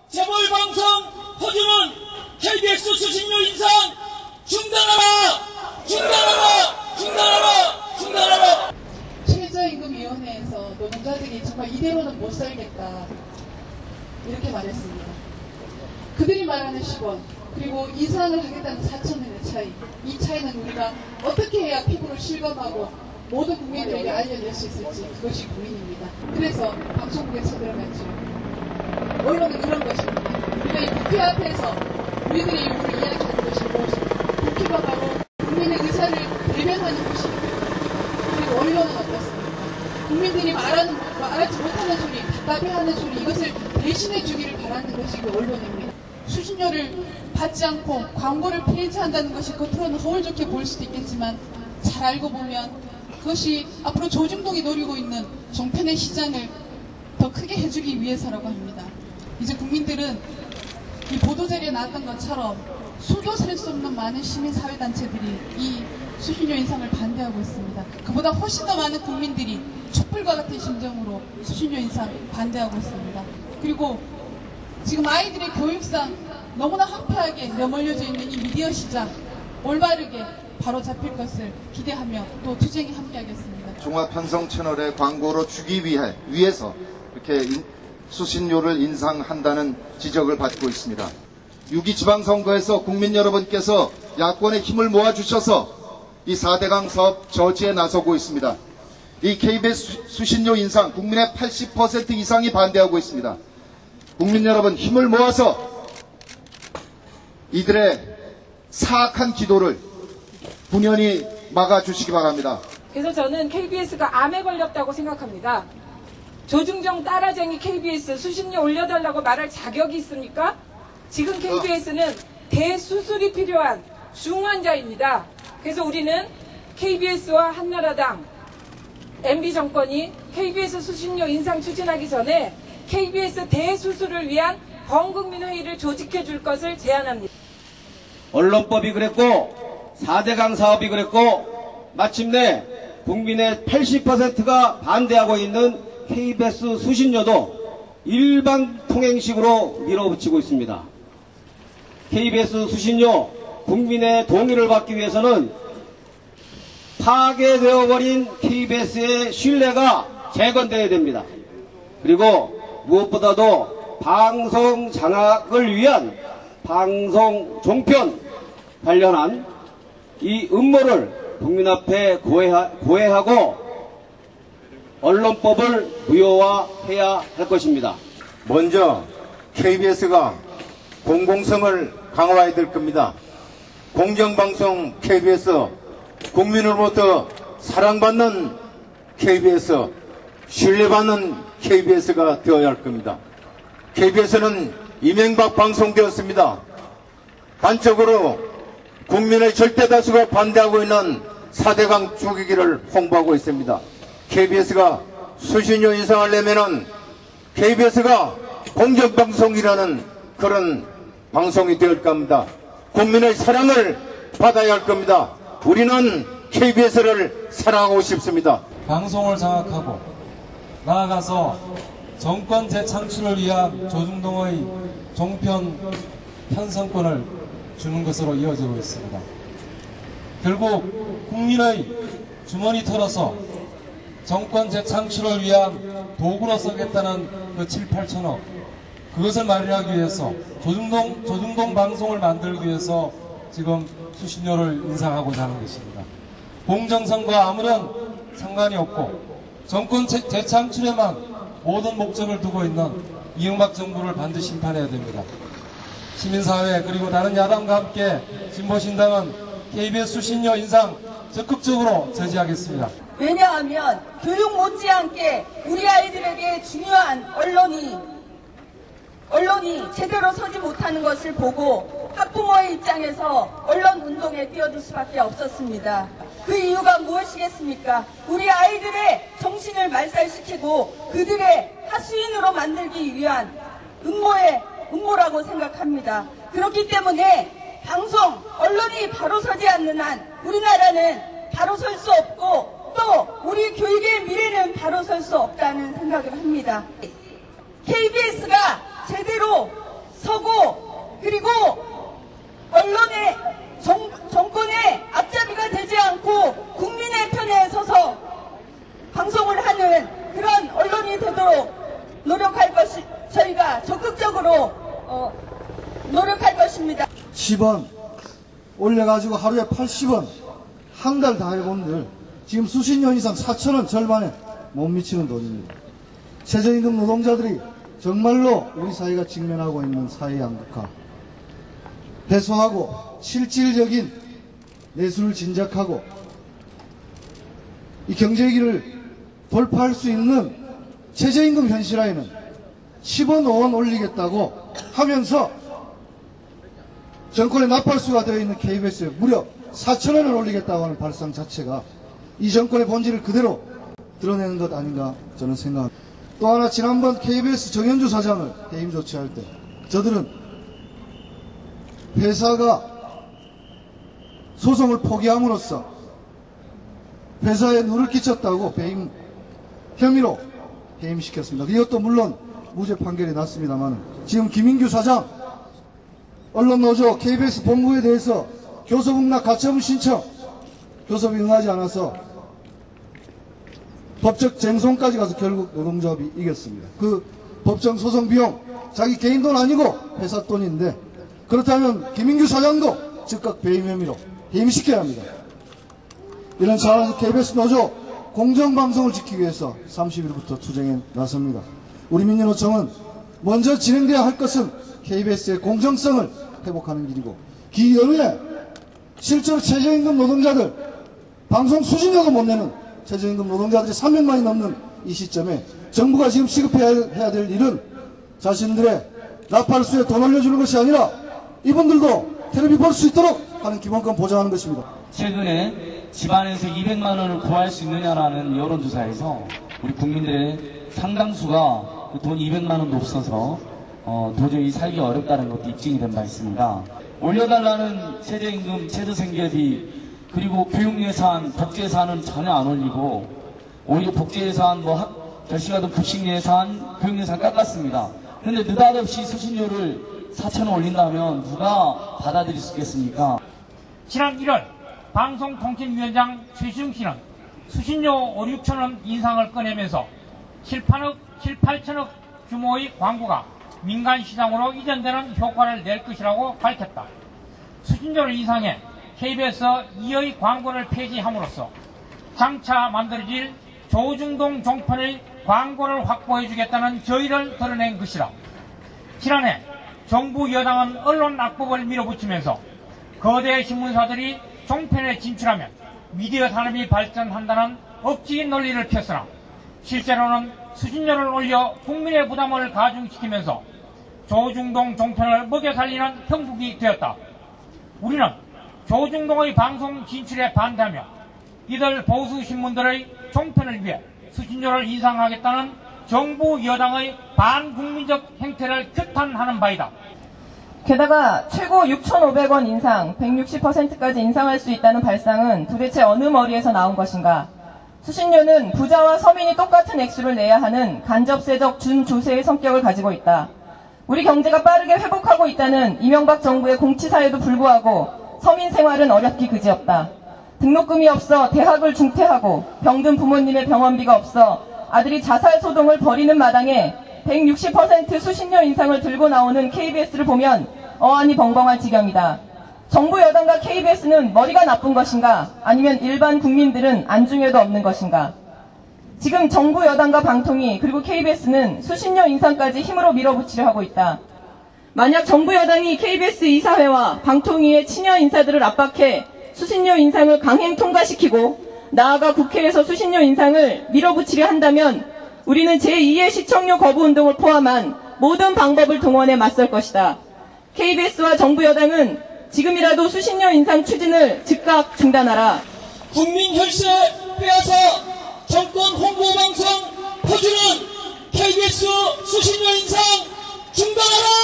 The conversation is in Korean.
재벌방송 퍼주는 KBS 수신료 인상 중단하라! 중단하라! 중단하라! 중단하라! 최저임금위원회에서 노동자들이 정말 이대로는 못 살겠다 이렇게 말했습니다. 그들이 말하는 10원 그리고 인상을 하겠다는 4,000원의 차이, 이 차이는 우리가 어떻게 해야 피부로 실감하고 모든 국민들에게 알려낼 수 있을지 그것이 고민입니다. 그래서 방송국에 쳐들어갔죠. 언론은 그런 것입니다. 우리가 이 국회 앞에서 우리들의 요구를 이야기하는 것이 무엇입니까? 국회가 바로 국민의 의사를 대변하는 곳입니다. 그리고 언론은 어떻습니까? 국민들이 말하지 못하는 소리, 답답해하는 소리, 이것을 대신해 주기를 바라는 것이 그 언론입니다. 수신료를 받지 않고 광고를 폐지한다는 것이 겉으로는 허울 좋게 보일 수도 있겠지만 잘 알고 보면 그것이 앞으로 조중동이 노리고 있는 종편의 시장을 더 크게 해주기 위해서라고 합니다. 이제 국민들은 이 보도자료에 나왔던 것처럼 수도 셀 수 없는 많은 시민사회단체들이 이 수신료 인상을 반대하고 있습니다. 그보다 훨씬 더 많은 국민들이 촛불과 같은 심정으로 수신료 인상 반대하고 있습니다. 그리고 지금 아이들의 교육상 너무나 한패하게 내몰려져 있는 이 미디어 시장 올바르게 바로 잡힐 것을 기대하며 또 투쟁에 함께하겠습니다. 종합편성 채널의 광고로 주기 위해서 이렇게 수신료를 인상한다는 지적을 받고 있습니다. 6.2 지방선거에서 국민 여러분께서 야권의 힘을 모아주셔서 이 4대강 사업 저지에 나서고 있습니다. 이 KBS 수신료 인상 국민의 80% 이상이 반대하고 있습니다. 국민 여러분 힘을 모아서 이들의 사악한 기도를 분연히 막아주시기 바랍니다. 그래서 저는 KBS가 암에 걸렸다고 생각합니다. 조중정 따라쟁이 KBS 수신료 올려달라고 말할 자격이 있습니까? 지금 KBS는 대수술이 필요한 중환자입니다. 그래서 우리는 KBS와 한나라당, MB정권이 KBS 수신료 인상 추진하기 전에 KBS 대수술을 위한 범국민회의를 조직해 줄 것을 제안합니다. 언론법이 그랬고 4대강 사업이 그랬고 마침내 국민의 80%가 반대하고 있는 KBS 수신료도 일반 통행식으로 밀어붙이고 있습니다. KBS 수신료 국민의 동의를 받기 위해서는 파괴되어버린 KBS의 신뢰가 재건되어야 됩니다. 그리고 무엇보다도 방송 장악을 위한 방송 종편 관련한 이 음모를 국민 앞에 고해하고 언론법을 무효화해야 할 것입니다. 먼저 KBS가 공공성을 강화해야 될 겁니다. 공정방송 KBS, 국민으로부터 사랑받는 KBS, 신뢰받는 KBS가 되어야 할 겁니다. KBS는 이명박 방송되었습니다. 단적으로 국민의 절대다수가 반대하고 있는 4대강 죽이기를 홍보하고 있습니다. KBS가 수신료 인상을 내면은 KBS가 공정방송이라는 그런 방송이 될 겁니다. 국민의 사랑을 받아야 할 겁니다. 우리는 KBS를 사랑하고 싶습니다. 방송을 장악하고 나아가서 정권 재창출을 위한 조중동의 종편 편성권을 주는 것으로 이어지고 있습니다. 결국 국민의 주머니 털어서 정권 재창출을 위한 도구로 쓰겠다는 그 7, 8천억 그것을 마련하기 위해서 조중동 방송을 만들기 위해서 지금 수신료를 인상하고자 하는 것입니다. 공정성과 아무런 상관이 없고 정권 재창출에만 모든 목적을 두고 있는 이명박 정부를 반드시 심판해야 됩니다. 시민사회 그리고 다른 야당과 함께 진보신당은 KBS 수신료 인상 적극적으로 저지하겠습니다. 왜냐하면 교육 못지않게 우리 아이들에게 중요한 언론이 제대로 서지 못하는 것을 보고 학부모의 입장에서 언론운동에 뛰어들 수밖에 없었습니다. 그 이유가 무엇이겠습니까? 우리 아이들의 정신을 말살시키고 그들의 하수인으로 만들기 위한 음모라고 생각합니다. 그렇기 때문에 방송, 언론이 바로 서지 않는 한 우리나라는 바로 설 수 없고 또 우리 교육의 미래는 바로 설 수 없다는 생각을 합니다. KBS가 제대로 저희가 적극적으로 노력할 것입니다. 10원 올려가지고 하루에 80원 한 달 다 해본들 지금 수십 년 이상 4,000원 절반에 못 미치는 돈입니다. 최저임금 노동자들이 정말로 우리 사회가 직면하고 있는 사회 양극화 해소하고 실질적인 내수를 진작하고 이 경제위기를 돌파할 수 있는 최저임금 현실화에는 10원, 5원 올리겠다고 하면서 정권의 나팔수가 되어 있는 KBS에 무려 4,000원을 올리겠다고 하는 발상 자체가 이 정권의 본질을 그대로 드러내는 것 아닌가 저는 생각합니다. 또 하나 지난번 KBS 정현주 사장을 해임 조치할 때 저들은 회사가 소송을 포기함으로써 회사에 누를 끼쳤다고 배임 혐의로 해임시켰습니다. 이것도 물론 무죄 판결이 났습니다만 지금 김인규 사장 언론노조 KBS 본부에 대해서 교섭응낙 가처분 신청 교섭이 응하지 않아서 법적 쟁송까지 가서 결국 노동조합이 이겼습니다. 그 법정 소송 비용 자기 개인 돈 아니고 회사 돈인데 그렇다면 김인규 사장도 즉각 배임 혐의로 해임시켜야 합니다. 이런 차원에서 KBS 노조 공정방송을 지키기 위해서 30일부터 투쟁에 나섭니다. 우리 민주노총은 먼저 진행돼야 할 것은 KBS의 공정성을 회복하는 길이고 그 연후에 실제로 최저임금 노동자들 방송 수신료도 못 내는 최저임금 노동자들이 300만이 넘는 이 시점에 정부가 지금 시급해야 될 일은 자신들의 나팔수에 돈 올려주는 것이 아니라 이분들도 텔레비 볼 수 있도록 하는 기본권 보장하는 것입니다. 최근에 집안에서 200만 원을 구할 수 있느냐라는 여론조사에서 우리 국민들의 상당수가 그 돈 200만 원도 없어서 도저히 살기 어렵다는 것도 입증이 된 바 있습니다. 올려달라는 최저임금, 최저생계비, 그리고 교육예산, 복지예산은 전혀 안 올리고 오히려 복지예산, 결식하던 급식예산, 교육예산 깎았습니다. 그런데 느닷없이 수신료를 4,000원 올린다면 누가 받아들일 수 있겠습니까? 지난 1월 방송통신위원장 최시중 씨는 수신료 5, 6천원 인상을 꺼내면서 7, 8천억 규모의 광고가 민간시장으로 이전되는 효과를 낼 것이라고 밝혔다. 수신료를 인상해 KBS 2의 광고를 폐지함으로써 장차 만들어질 조중동 종편의 광고를 확보해주겠다는 저의를 드러낸 것이다. 지난해 정부 여당은 언론 악법을 밀어붙이면서 거대 신문사들이 종편에 진출하면 미디어 산업이 발전한다는 억지 논리를 폈으나 실제로는 수신료를 올려 국민의 부담을 가중시키면서 조중동 종편을 먹여 살리는 형국이 되었다. 우리는 조중동의 방송 진출에 반대하며 이들 보수 신문들의 종편을 위해 수신료를 인상하겠다는 정부 여당의 반국민적 행태를 규탄하는 바이다. 게다가 최고 6,500원 인상, 160%까지 인상할 수 있다는 발상은 도대체 어느 머리에서 나온 것인가? 수신료는 부자와 서민이 똑같은 액수를 내야 하는 간접세적 준조세의 성격을 가지고 있다. 우리 경제가 빠르게 회복하고 있다는 이명박 정부의 공치사에도 불구하고 서민 생활은 어렵기 그지없다. 등록금이 없어 대학을 중퇴하고 병든 부모님의 병원비가 없어 아들이 자살 소동을 벌이는 마당에 160% 수신료 인상을 들고 나오는 KBS를 보면 어안이 벙벙할 지경이다. 정부 여당과 KBS는 머리가 나쁜 것인가? 아니면 일반 국민들은 안중에도 없는 것인가? 지금 정부 여당과 방통위 그리고 KBS는 수신료 인상까지 힘으로 밀어붙이려 하고 있다. 만약 정부 여당이 KBS 이사회와 방통위의 친여 인사들을 압박해 수신료 인상을 강행 통과시키고 나아가 국회에서 수신료 인상을 밀어붙이려 한다면 우리는 제2의 시청료 거부 운동을 포함한 모든 방법을 동원해 맞설 것이다. KBS와 정부 여당은 지금이라도 수신료 인상 추진을 즉각 중단하라. 국민 혈세 빼앗아 정권 홍보방송 퍼주는 KBS 수신료 인상 중단하라!